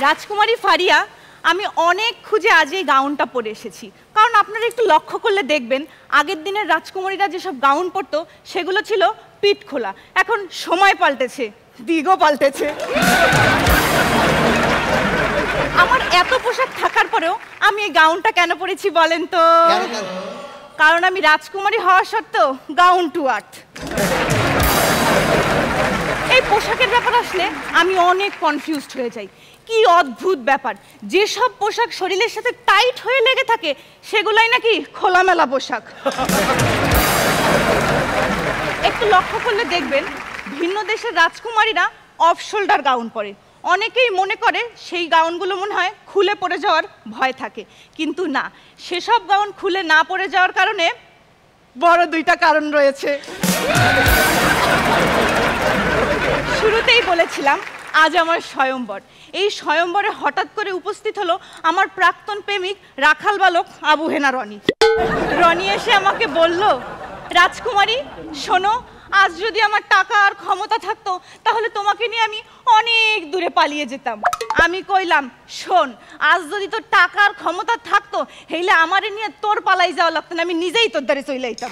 রাজকুমারী ফারিয়া, আমি অনেক খুঁজে আজ এই গাউনটা পরে এসেছি, কারণ আপনারা একটু লক্ষ্য করলে দেখবেন আগের দিনের রাজকুমারীরা যেসব গাউন পরতো সেগুলো ছিল পিঠ খোলা। এখন সময় পাল্টেছে, দিগও পাল্টেছে। আমার এত পোশাক থাকার পরেও আমি এই গাউনটা কেন পরেছি বলেন তো? কারণ আমি রাজকুমারী হওয়া সত্ত্বেও গাউন টু আর্ট। এই পোশাকের ব্যাপার আসলে আমি অনেক কনফিউজড হয়ে যাই। কি অদ্ভুত ব্যাপার, যেসব পোশাক শরীরের সাথে টাইট হয়ে লেগে থাকে সেগুলাই নাকি খোলামেলা পোশাক। একটু লক্ষ্য করলে দেখবেন ভিন্ন দেশের রাজকুমারীরা অফ শোল্ডার গাউন পরে। অনেকেই মনে করে সেই গাউনগুলো মনে হয় খুলে পড়ে যাওয়ার ভয় থাকে, কিন্তু না, সেসব গাউন খুলে না পড়ে যাওয়ার কারণে বড় দুইটা কারণ রয়েছে। শুরুতেই বলেছিলাম আজ আমার স্বয়ম্বর। এই স্বয়ম্বরে হঠাৎ করে উপস্থিত হলো আমার প্রাক্তন প্রেমিক রাখাল বালক আবু হেনা রনি। রনি এসে আমাকে বলল, রাজকুমারী শোনো, আজ যদি আমার টাকা আর ক্ষমতা থাকতো তাহলে তোমাকে নিয়ে আমি অনেক দূরে পালিয়ে যেতাম। আমি কইলাম, শোন, আজ যদি তোর টাকা আর ক্ষমতা থাকতো হেইলে আমারে নিয়ে তোর পালাই যাওয়া লাগতো না, আমি নিজেই তোর দ্বারে চলে যাইতাম।